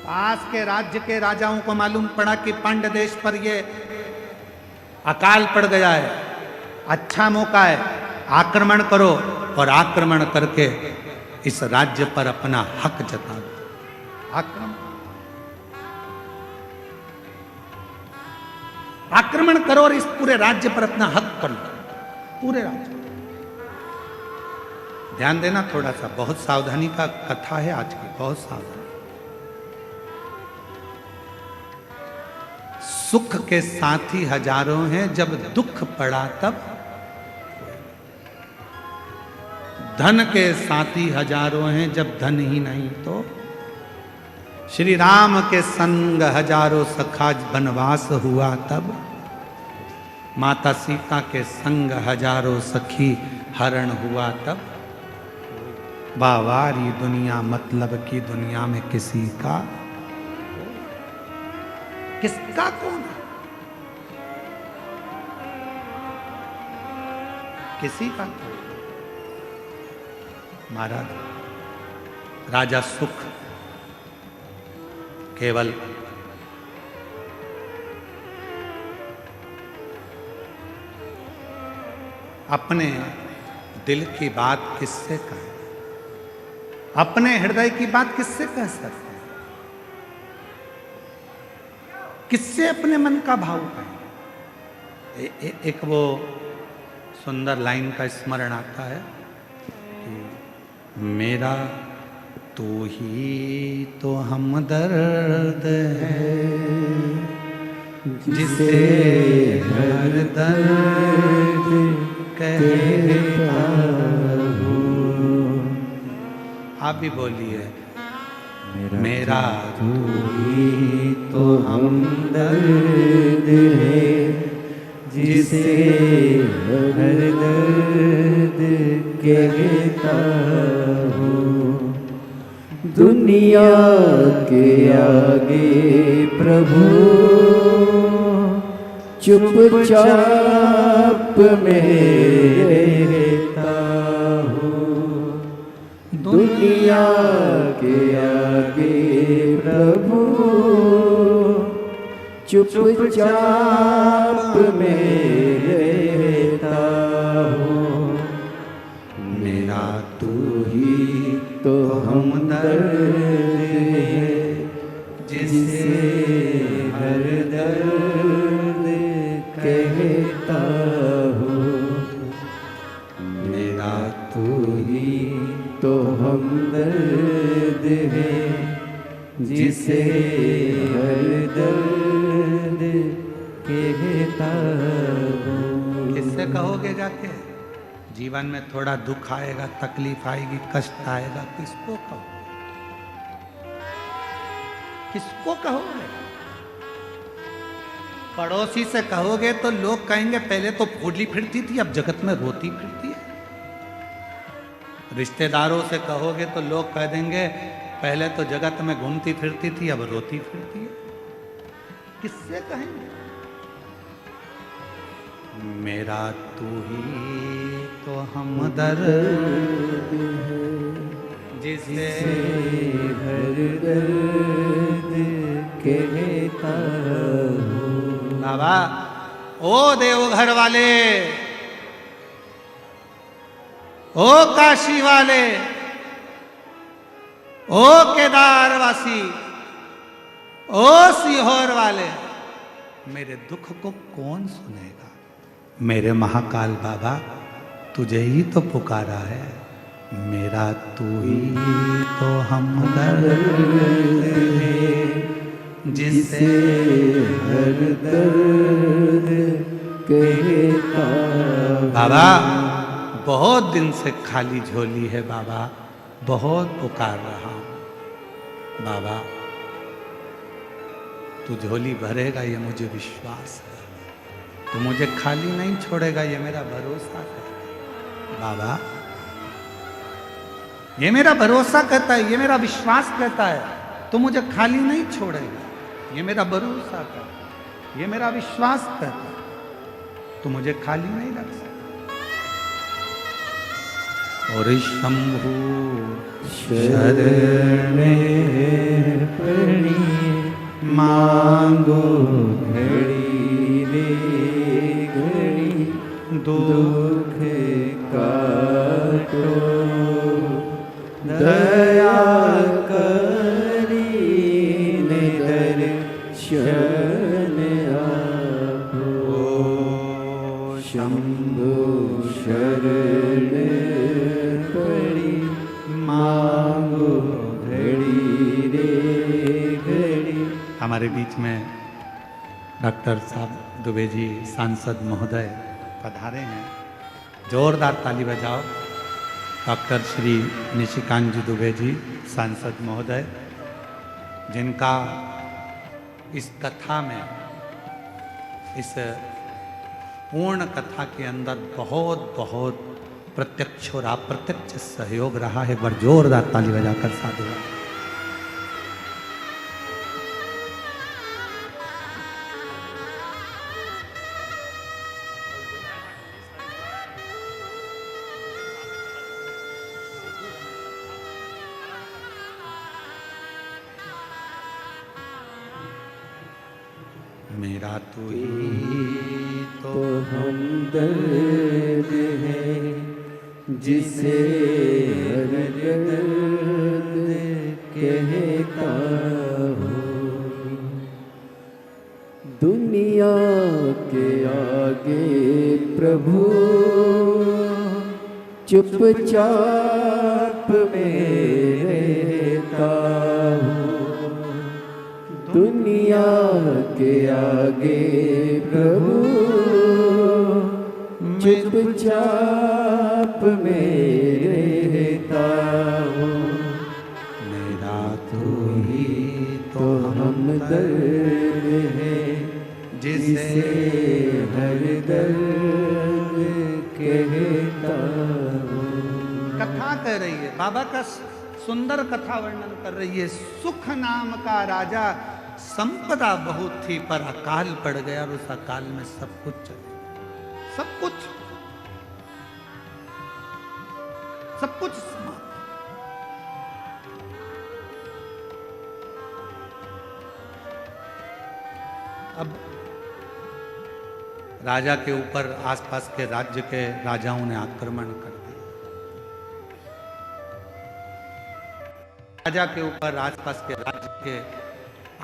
पास के राज्य के राजाओं को मालूम पड़ा कि पांड्य देश पर ये अकाल पड़ गया है, अच्छा मौका है, आक्रमण करो और आक्रमण करके इस राज्य पर अपना हक जता दो। आक्रमण करो और इस पूरे राज्य पर अपना हक कर लो, पूरे राज्य। ध्यान देना थोड़ा सा, बहुत सावधानी का कथा है आज की, बहुत सावधानी। सुख के साथी हजारों हैं, जब दुख पड़ा तब। धन के साथी हजारों हैं, जब धन ही नहीं तो। श्री राम के संग हजारों सखा, वनवास हुआ तब। माता सीता के संग हजारों सखी, हरण हुआ तब। बावारी दुनिया मतलब की दुनिया में किसी का, किसका कौन है? किसी का कौन? महाराज राजा सुख केवल अपने दिल की बात किससे कहे, अपने हृदय की बात किससे कह सकते हैं, किससे अपने मन का भाव कहें। एक वो सुंदर लाइन का स्मरण आता है कि मेरा तू ही तो हमदर्द है, जिसे हर दर्द कहता हूँ। आप भी बोलिए, मेरा तू ही तो हमदर्द है, जिसे हर दर्द कहता हूँ। दुनिया के आगे प्रभु चुपचाप में रहता हूँ। दुनिया के आगे प्रभु चुपचाप में रहता हूँ। मेरा तू ही तो हमदर्द है, जिसे हर दर्द कहता हूँ। मेरा तू ही तो हमदर्द है, जिसे हर दर्द कहता हूँ। किससे कहोगे जाके? जीवन में थोड़ा दुख आएगा, तकलीफ आएगी, कष्ट आएगा, किसको कहोगे? किसको कहोगे? पड़ोसी से कहोगे तो लोग कहेंगे पहले तो फूली फिरती थी, अब जगत में रोती फिरती है। रिश्तेदारों से कहोगे तो लोग कह देंगे पहले तो जगत में घूमती फिरती थी, अब रोती फिरती है। किससे कहेंगे? मेरा तू ही तो हमदर्द जिसे हर दर्द कहता हूँ। बाबा, ओ देवघर वाले, ओ काशी वाले, ओ केदारवासी, ओ सीहोर वाले, मेरे दुख को कौन सुनेगा? मेरे महाकाल बाबा, तुझे ही तो पुकारा है। मेरा तू ही तो हमदर्द है जिसे हर दर्द कहता हूँ। बाबा, बहुत दिन से खाली झोली है बाबा, बहुत पुकार रहा हूं बाबा। तू झोली भरेगा ये मुझे विश्वास है, तू मुझे खाली नहीं छोड़ेगा ये मेरा भरोसा है बाबा। ये मेरा भरोसा कहता है, ये मेरा विश्वास कहता है, तू मुझे खाली नहीं छोड़ेगा। ये मेरा भरोसा कहता है, ये मेरा विश्वास कहता है, तू मुझे खाली नहीं रख सकता। और शंभु शरण पड़ी मांगो घड़ी रे घड़ी दुख काटो दया करी दर्शन आपो। शंभु शरण पड़ी मांगो घड़ी रे घड़ी। हमारे बीच में डॉक्टर साहब दुबे जी सांसद महोदय पधारे हैं, जोरदार ताली बजाओ। डॉक्टर श्री निशिकांत जी दुबे जी सांसद महोदय, जिनका इस कथा में, इस पूर्ण कथा के अंदर बहुत बहुत प्रत्यक्ष और अप्रत्यक्ष सहयोग रहा है। एक बार जोरदार ताली बजाकर साधुवाद। मेरा तू ही तो हमदर्द है जिसे हर दर्द कहता हूँ। दुनिया के आगे प्रभु चुपचाप में रहता हूँ। दुनिया के आगे प्रभु चुपचाप में रहता हूँ। मेरा तू ही तो हमदर्द है जिसे हर दर्द कहता हूँ। कथा कह रही है, बाबा का सुंदर कथा वर्णन कर रही है। सुख नाम का राजा, संपदा बहुत थी पर अकाल पड़ गया, और उस अकाल में सब कुछ चले, सब कुछ समाप्त। अब राजा के ऊपर आसपास के राज्य के राजाओं ने आक्रमण कर दिया। राजा के ऊपर आसपास के राज्य के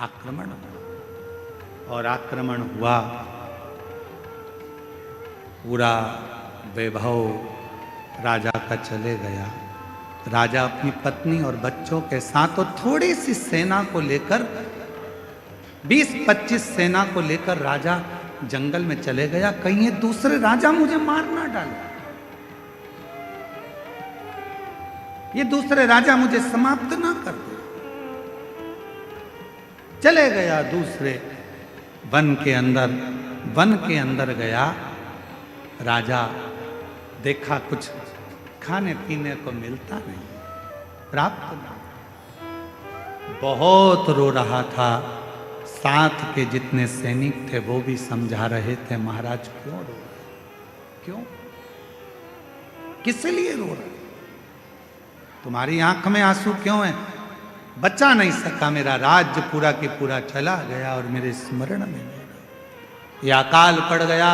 आक्रमण हुआ, और आक्रमण हुआ, पूरा वैभव राजा का चले गया। राजा अपनी पत्नी और बच्चों के साथ और थोड़ी सी सेना को लेकर, 20-25 सेना को लेकर राजा जंगल में चले गया। कहीं ये दूसरे राजा मुझे मार ना डाले, ये दूसरे राजा मुझे समाप्त ना कर दे। चले गया दूसरे वन के अंदर गया। राजा देखा कुछ खाने पीने को मिलता नहीं, प्राप्त नहीं। बहुत रो रहा था। साथ के जितने सैनिक थे वो भी समझा रहे थे, महाराज क्यों रो रहे, क्यों, किस लिए रो रहे, तुम्हारी आंख में आंसू क्यों है? बचा नहीं सका, मेरा राज्य पूरा के पूरा चला गया और मेरे स्मरण में नहीं रहा। ये अकाल पड़ गया,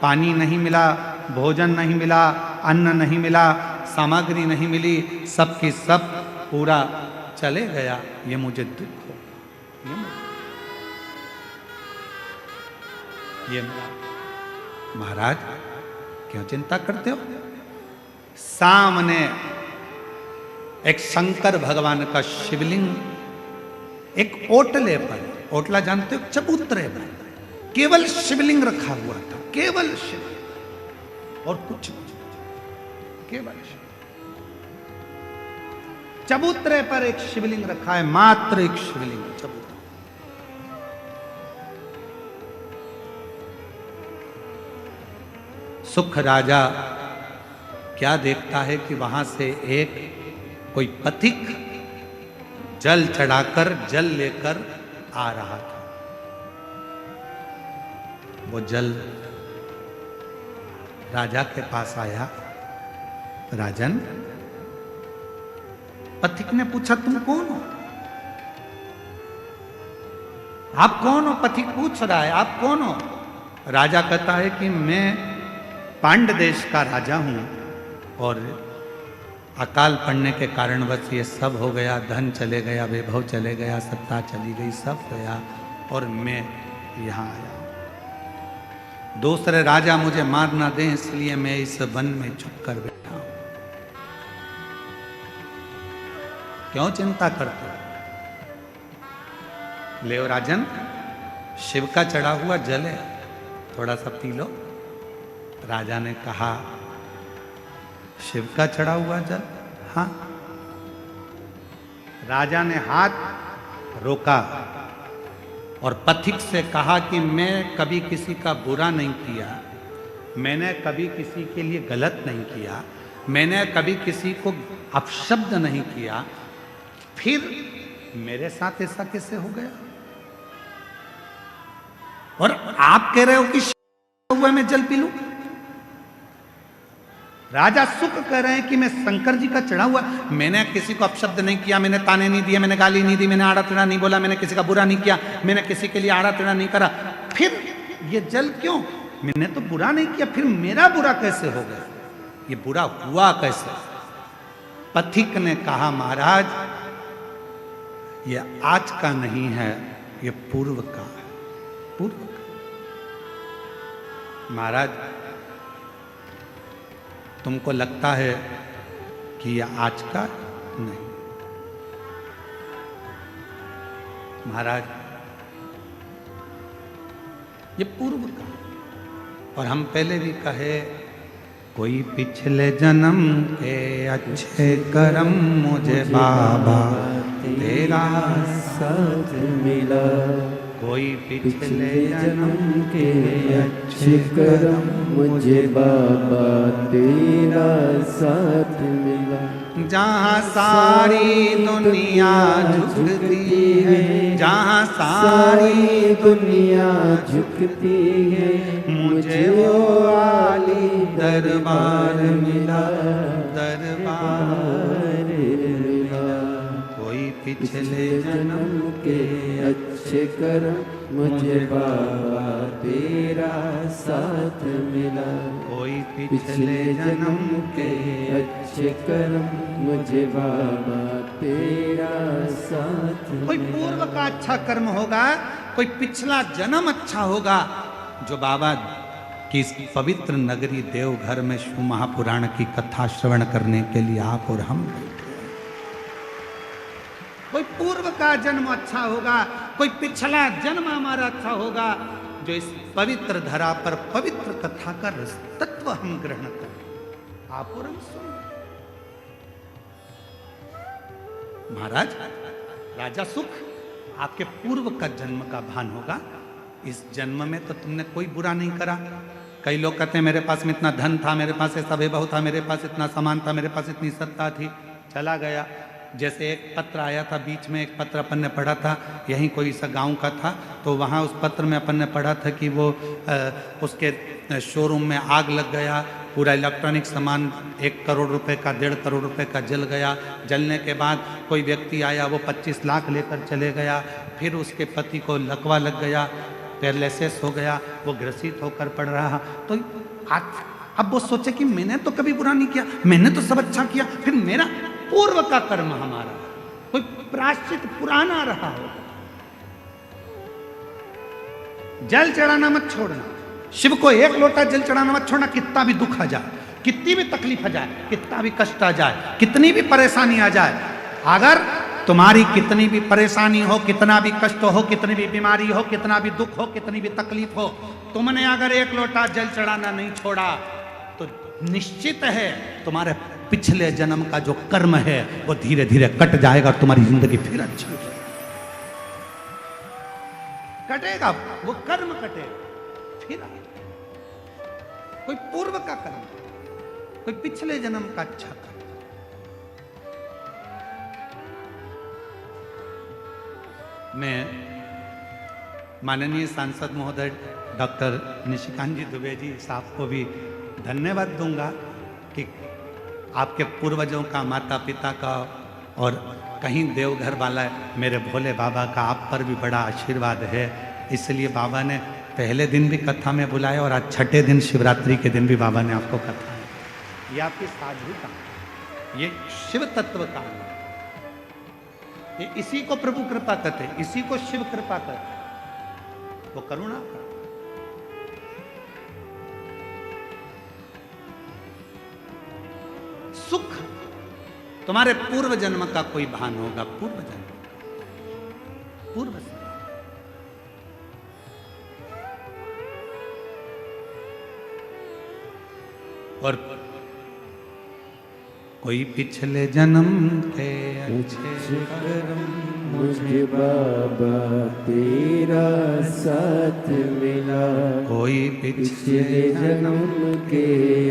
पानी नहीं मिला, भोजन नहीं मिला, अन्न नहीं मिला, सामग्री नहीं मिली, सब की सब पूरा चले गया। ये मुझे दुख हो, ये महाराज क्यों चिंता करते हो? सामने एक शंकर भगवान का शिवलिंग एक ओटले पर, ओटला जानते हो, चबूतरे पर केवल शिवलिंग रखा हुआ था, केवल शिव और कुछ नहीं, केवल शिव। चबूतरे पर एक शिवलिंग रखा है, मात्र एक शिवलिंग चबूतरे। सुख राजा क्या देखता है कि वहां से एक कोई पथिक जल चढ़ाकर, जल लेकर आ रहा था। वो जल राजा के पास आया। राजन, पथिक ने पूछा तुम कौन हो? आप कौन हो? पथिक पूछ रहा है आप कौन हो? राजा कहता है कि मैं पांड्य देश का राजा हूं और अकाल पड़ने के कारणवश ये सब हो गया, धन चले गया, वैभव चले गया, सत्ता चली गई, सब गया और मैं यहाँ आया। दूसरे राजा मुझे मार ना दें इसलिए मैं इस वन में छुप कर बैठा हूं। क्यों चिंता करते हो? ले राजन, शिव का चढ़ा हुआ जल है, थोड़ा सा पी लो। राजा ने कहा शिव का चढ़ा हुआ जल? हाँ। राजा ने हाथ रोका और पथिक से कहा कि मैं कभी किसी का बुरा नहीं किया, मैंने कभी किसी के लिए गलत नहीं किया, मैंने कभी किसी को अपशब्द नहीं किया, फिर मेरे साथ ऐसा कैसे हो गया? और आप कह रहे हो कि हुआ मैं जल पी लूं? राजा सुख कह रहे हैं कि मैं शंकर जी का चढ़ा हुआ, मैंने किसी को अपशब्द नहीं किया, मैंने ताने नहीं दिए, मैंने गाली नहीं दी, मैंने आड़ा टेढ़ा नहीं बोला, मैंने किसी का बुरा नहीं किया, मैंने किसी के लिए आड़ा टेढ़ा नहीं करा, फिर ये जल क्यों? मैंने तो बुरा नहीं किया, फिर मेरा बुरा कैसे हो गया? ये बुरा हुआ कैसे? पथिक ने कहा महाराज ये आज का नहीं है, ये पूर्व का है, पूर्व का। महाराज तुमको लगता है कि यह आज का? नहीं महाराज, ये पूर्व का। और हम पहले भी कहे कोई पिछले जन्म के अच्छे कर्म मुझे बाबा तेरा साथ मिला, कोई पिछले जन्म के अच्छे कर्म मुझे बाबा तेरा साथ मिला। जहाँ सारी दुनिया झुकती है, जहाँ सारी दुनिया झुकती है, मुझे वो आली दरबार मिला, दरबार मिला। कोई पिछले जन्म के अच्छे कर्म मुझे बाबा तेरा साथ मिला, कोई पिछले जन्म के अच्छे कर्म मुझे बाबा तेरा साथ मिला। कोई पूर्व का अच्छा कर्म होगा, कोई पिछला जन्म अच्छा होगा, जो बाबा की इस पवित्र नगरी देवघर में शिव महापुराण की कथा श्रवण करने के लिए आप और हम, कोई पूर्व का जन्म अच्छा होगा, कोई पिछला जन्म हमारा अच्छा होगा, जो इस पवित्र धरा पर पवित्र कथा का रस तत्व हम ग्रहण करें। आप और हम सुन। महाराज राजा सुख, आपके पूर्व का जन्म का भान होगा। इस जन्म में तो तुमने कोई बुरा नहीं करा। कई लोग कहते हैं मेरे पास में इतना धन था, मेरे पास ऐसा वैभव था, मेरे पास इतना सामान था, मेरे पास इतनी सत्ता थी, चला गया। जैसे एक पत्र आया था, बीच में एक पत्र अपन ने पढ़ा था, यहीं कोई सा गांव का था, तो वहाँ उस पत्र में अपन ने पढ़ा था कि वो उसके शोरूम में आग लग गया, पूरा इलेक्ट्रॉनिक सामान 1 करोड़ रुपए का, 1.5 करोड़ रुपए का जल गया। जलने के बाद कोई व्यक्ति आया, वो 25 लाख लेकर चले गया। फिर उसके पति को लकवा लग गया, पैरालिसिस हो गया, वो ग्रसित होकर पड़ रहा। तो अब वो सोचे कि मैंने तो कभी बुरा नहीं किया, मैंने तो सब अच्छा किया, फिर मेरा पूर्व का कर्म हमारा कोई प्रायश्चित पुराना रहा हो। जल चढ़ाना मत छोड़ना, शिव को 1 लोटा जल चढ़ाना मत छोड़ना। कितना भी दुख आ जाए, कितनी भी तकलीफ आ जाए, कितना भी कष्ट आ जाए, कितनी भी परेशानी आ जाए, अगर तुम्हारी कितनी भी परेशानी हो, कितना भी कष्ट हो, कितनी भी बीमारी हो, कितना भी दुख हो, कितनी भी तकलीफ हो, तुमने अगर 1 लोटा जल चढ़ाना नहीं छोड़ा तो निश्चित है तुम्हारे पिछले जन्म का जो कर्म है वो धीरे धीरे कट जाएगा और तुम्हारी जिंदगी फिर अच्छी हो जाएगी। कटेगा, वो कर्म कटेगा। फिर कोई पूर्व का कर्म, कोई पिछले जन्म का अच्छा कर्म। मैं माननीय सांसद महोदय डॉक्टर निशिकांत जी दुबे जी साहब को भी धन्यवाद दूंगा कि आपके पूर्वजों का, माता पिता का और कहीं देवघर वाला मेरे भोले बाबा का आप पर भी बड़ा आशीर्वाद है। इसलिए बाबा ने पहले दिन भी कथा में बुलाया और आज 6ठे दिन शिवरात्रि के दिन भी बाबा ने आपको कथा में। ये आपकी साधु का, ये शिव तत्व का, ये इसी को प्रभु कृपा कहते, इसी को शिव कृपा कहते, वो करुणा का। सुख तुम्हारे पूर्व जन्म का कोई भान होगा, पूर्व जन्म, पूर्व से। और कोई पिछले जन्म के अच्छे कर्म मुझे बाबा तेरा साथ मिला, कोई पिछले जन्म के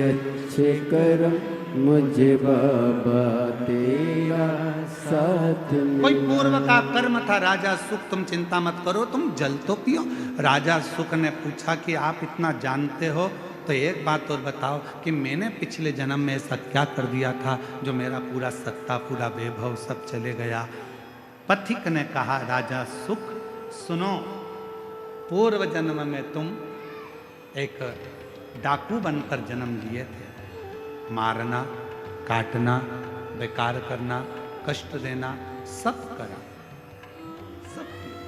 अच्छे कर्म मुझे बाबा तेरा साथ मिला। कोई पूर्व का कर्म था। राजा सुख, तुम चिंता मत करो, तुम जल तो पियो। राजा सुख ने पूछा कि आप इतना जानते हो तो एक बात और बताओ कि मैंने पिछले जन्म में ऐसा क्या कर दिया था जो मेरा पूरा सत्ता, पूरा वैभव सब चले गया। पथिक ने कहा, राजा सुख सुनो, पूर्व जन्म में तुम एक डाकू बनकर जन्म लिए थे। मारना, काटना, बेकार करना, कष्ट देना, सब करा, सब किया।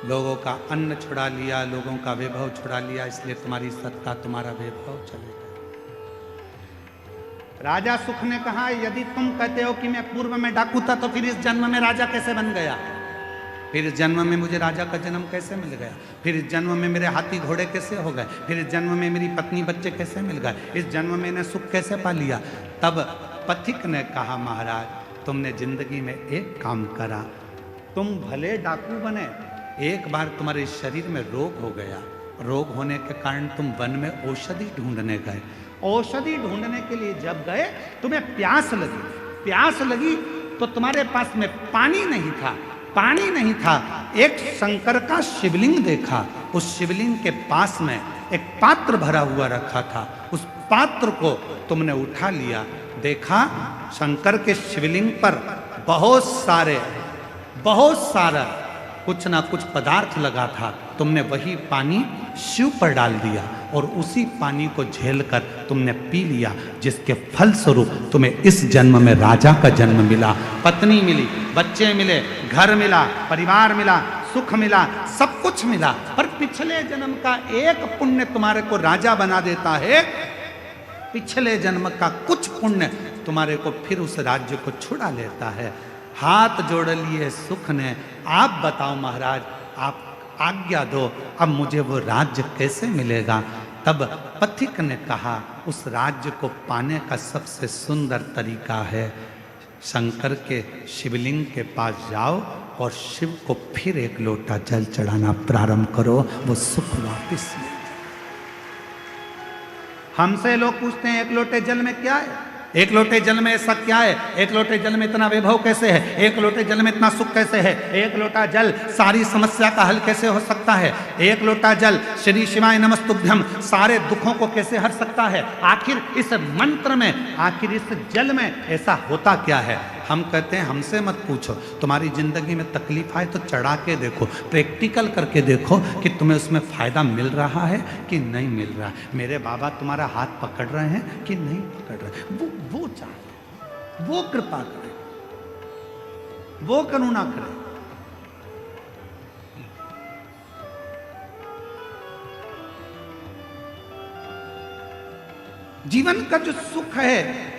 लोगों का अन्न छुड़ा लिया, लोगों का वैभव छुड़ा लिया, इसलिए तुम्हारी सत्ता, तुम्हारा वैभव चले गया। राजा सुख ने कहा, यदि तुम कहते हो कि मैं पूर्व में डाकू था तो फिर इस जन्म में राजा कैसे बन गया? फिर इस जन्म में मुझे राजा का जन्म कैसे मिल गया? फिर इस जन्म में मेरे हाथी घोड़े कैसे हो गए? फिर इस जन्म में मेरी पत्नी बच्चे कैसे मिल गए? इस जन्म में मैंने सुख कैसे पा लिया? तब पथिक ने कहा, महाराज तुमने जिंदगी में एक काम करा, तुम भले डाकू बने, एक बार तुम्हारे शरीर में रोग हो गया, रोग होने के कारण तुम वन में औषधि ढूंढने गए। औषधि ढूंढने के लिए जब गए तुम्हें प्यास लगी, प्यास लगी तो तुम्हारे पास में पानी नहीं था, पानी नहीं था। एक शंकर का शिवलिंग देखा, उस शिवलिंग के पास में एक पात्र भरा हुआ रखा था, उस पात्र को तुमने उठा लिया, देखा शंकर के शिवलिंग पर बहुत सारा कुछ ना कुछ पदार्थ लगा था, तुमने वही पानी शिव पर डाल दिया और उसी पानी को झेलकर तुमने पी लिया, जिसके फलस्वरूप तुम्हें इस जन्म में राजा का जन्म मिला, पत्नी मिली, बच्चे मिले, घर मिला, परिवार मिला, सुख मिला, सब कुछ मिला। पर पिछले जन्म का एक पुण्य तुम्हारे को राजा बना देता है, पिछले जन्म का कुछ पुण्य तुम्हारे को फिर उस राज्य को छुड़ा लेता है। हाथ जोड़ लिए सुख ने, आप बताओ महाराज, आप आज्ञा दो, अब मुझे वो राज्य कैसे मिलेगा? तब पथिक ने कहा, उस राज्य को पाने का सबसे सुंदर तरीका है, शंकर के शिवलिंग के पास जाओ और शिव को फिर एक लोटा जल चढ़ाना प्रारंभ करो, वो सुख वापिस मिल जाए। हमसे लोग पूछते हैं एक लोटे जल में क्या है? एक लोटे जल में ऐसा क्या है, एक लोटे जल में इतना वैभव कैसे है, एक लोटे जल में इतना सुख कैसे है, एक लोटा जल सारी समस्या का हल कैसे हो सकता है, एक लोटा जल श्री शिवाय नमस्तुभ्यम सारे दुखों को कैसे हर सकता है। आखिर इस मंत्र में, आखिर इस जल में ऐसा होता क्या है। हम कहते हैं हमसे मत पूछो, तुम्हारी जिंदगी में तकलीफ आए तो चढ़ा के देखो, प्रैक्टिकल करके देखो कि तुम्हें उसमें फायदा मिल रहा है कि नहीं मिल रहा है। मेरे बाबा तुम्हारा हाथ पकड़ रहे हैं कि नहीं पकड़ रहे, वो चाहे, वो कृपा करे, वो करुणा करे। जीवन का जो सुख है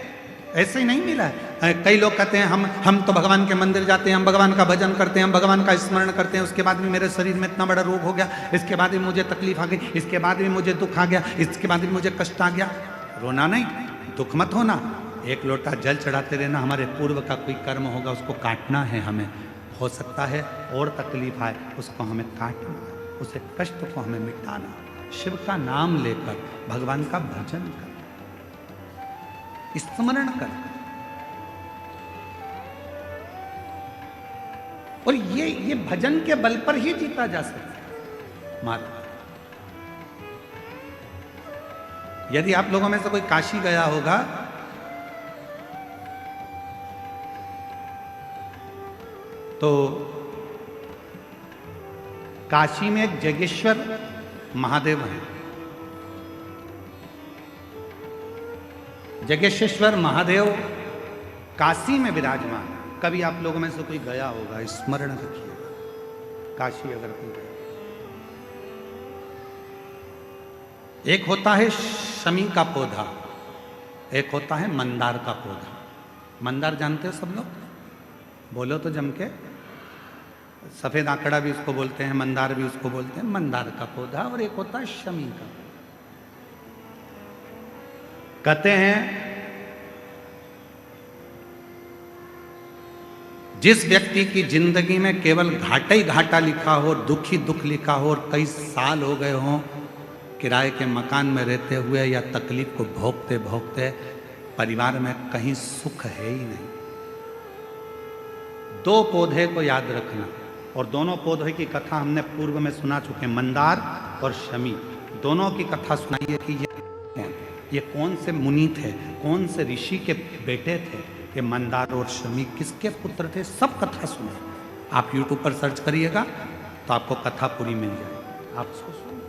ऐसे ही नहीं मिला है। कई लोग कहते हैं हम तो भगवान के मंदिर जाते हैं, हम भगवान का भजन करते हैं, हम भगवान का स्मरण करते हैं, उसके बाद भी मेरे शरीर में इतना बड़ा रोग हो गया, इसके बाद भी मुझे तकलीफ आ गई, इसके बाद भी मुझे दुख आ गया, इसके बाद भी मुझे कष्ट आ गया। रोना नहीं, दुख मत होना, एक लोटा जल चढ़ाते रहना। हमारे पूर्व का कोई कर्म होगा उसको काटना है हमें, हो सकता है और तकलीफ आए उसको हमें काटना, उसे कष्ट को हमें मिटाना। शिव का नाम लेकर भगवान का भजन कर, स्मरण कर। और ये भजन के बल पर ही जीता जा सकता है माता। यदि आप लोगों में से कोई काशी गया होगा तो काशी में एक जगेश्वर महादेव है। जगेश्वर महादेव काशी में विराजमान। कभी आप लोगों में से कोई गया होगा, स्मरण रखिएगा, काशी अगर कोई गया। एक होता है शमी का पौधा, एक होता है मंदार का पौधा। मंदार जानते हो सब लोग, बोलो तो जम के। सफेद आंकड़ा भी उसको बोलते हैं, मंदार भी उसको बोलते हैं। मंदार का पौधा और एक होता है शमी का। कहते हैं जिस व्यक्ति की जिंदगी में केवल घाटा ही घाटा लिखा हो, दुख ही दुख लिखा हो और कई साल हो गए हों किराए के मकान में रहते हुए या तकलीफ को भोगते भोगते, परिवार में कहीं सुख है ही नहीं, दो पौधे को याद रखना। और दोनों पौधे की कथा हमने पूर्व में सुना चुके, मंदार और शमी। दोनों की कथा सुनाइए कि ये कौन से मुनि थे, कौन से ऋषि के बेटे थे, ये मंदार और शमी किसके पुत्र थे, सब कथा सुने। आप YouTube पर सर्च करिएगा तो आपको कथा पूरी मिल जाएगी। आप उसको सुनिए।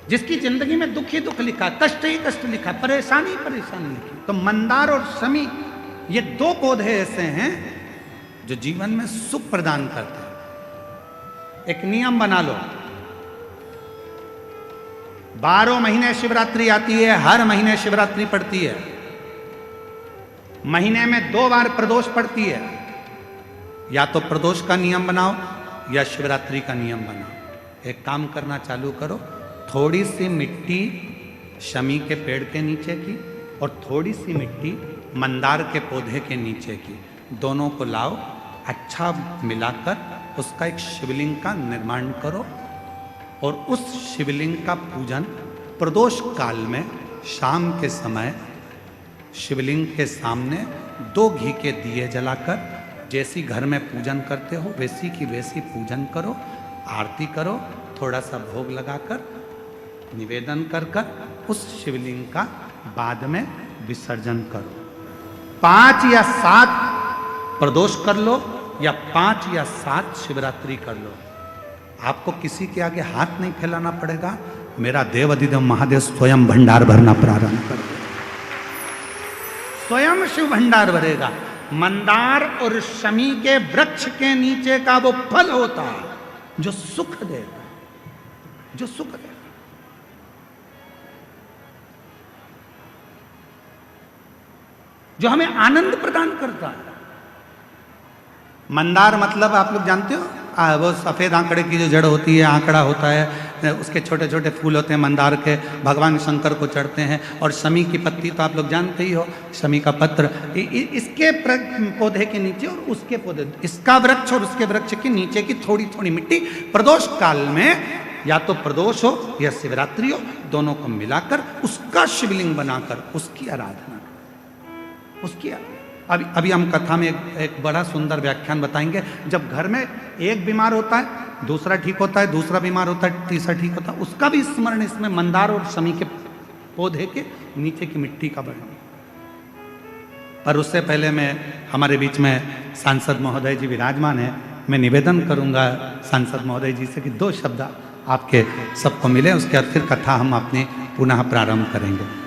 जिसकी जिंदगी में दुख ही दुख लिखा, कष्ट ही कष्ट लिखा, परेशानी परेशानी लिखी, तो मंदार और शमी ये दो पौधे ऐसे हैं जो जीवन में सुख प्रदान करते हैं। एक नियम बना लो, 12 महीने शिवरात्रि आती है, हर महीने शिवरात्रि पड़ती है, महीने में 2 बार प्रदोष पड़ती है। या तो प्रदोष का नियम बनाओ या शिवरात्रि का नियम बनाओ। एक काम करना चालू करो, थोड़ी सी मिट्टी शमी के पेड़ के नीचे की और थोड़ी सी मिट्टी मंदार के पौधे के नीचे की, दोनों को लाओ, अच्छा मिलाकर उसका एक शिवलिंग का निर्माण करो और उस शिवलिंग का पूजन प्रदोष काल में शाम के समय शिवलिंग के सामने 2 घी के दिए जलाकर, जैसी घर में पूजन करते हो वैसी की वैसी पूजन करो, आरती करो, थोड़ा सा भोग लगाकर निवेदन कर उस शिवलिंग का बाद में विसर्जन करो। 5 या 7 प्रदोष कर लो या 5 या 7 शिवरात्रि कर लो। आपको किसी के आगे हाथ नहीं फैलाना पड़ेगा। मेरा देव अधिदेव महादेव स्वयं भंडार भरना प्रारंभ कर दे, स्वयं शिव भंडार भरेगा। मंदार और शमी के वृक्ष के नीचे का वो फल होता है जो सुख देगा, जो सुख देगा। जो हमें आनंद प्रदान करता है। मंदार मतलब आप लोग जानते हो, वो सफ़ेद आंकड़े की जो जड़ होती है, आंकड़ा होता है, उसके छोटे छोटे फूल होते हैं मंदार के, भगवान शंकर को चढ़ते हैं। और शमी की पत्ती तो आप लोग जानते ही हो, शमी का पत्र, इसके पौधे के नीचे और उसके पौधे, इसका वृक्ष और उसके वृक्ष के नीचे की थोड़ी थोड़ी मिट्टी प्रदोष काल में या तो प्रदोष हो या शिवरात्रि हो, दोनों को मिलाकर उसका शिवलिंग बनाकर उसकी आराधना, उसकी अभी हम कथा में एक बड़ा सुंदर व्याख्यान बताएंगे। जब घर में एक बीमार होता है, दूसरा ठीक होता है, दूसरा बीमार होता है, तीसरा ठीक होता है, उसका भी स्मरण इसमें मंदार और शमी के पौधे के नीचे की मिट्टी का वर्णन। पर उससे पहले मैं, हमारे बीच में सांसद महोदय जी विराजमान है, मैं निवेदन करूंगा सांसद महोदय जी से कि 2 शब्द आपके सबको मिले, उसके बाद फिर कथा हम अपनी पुनः प्रारंभ करेंगे।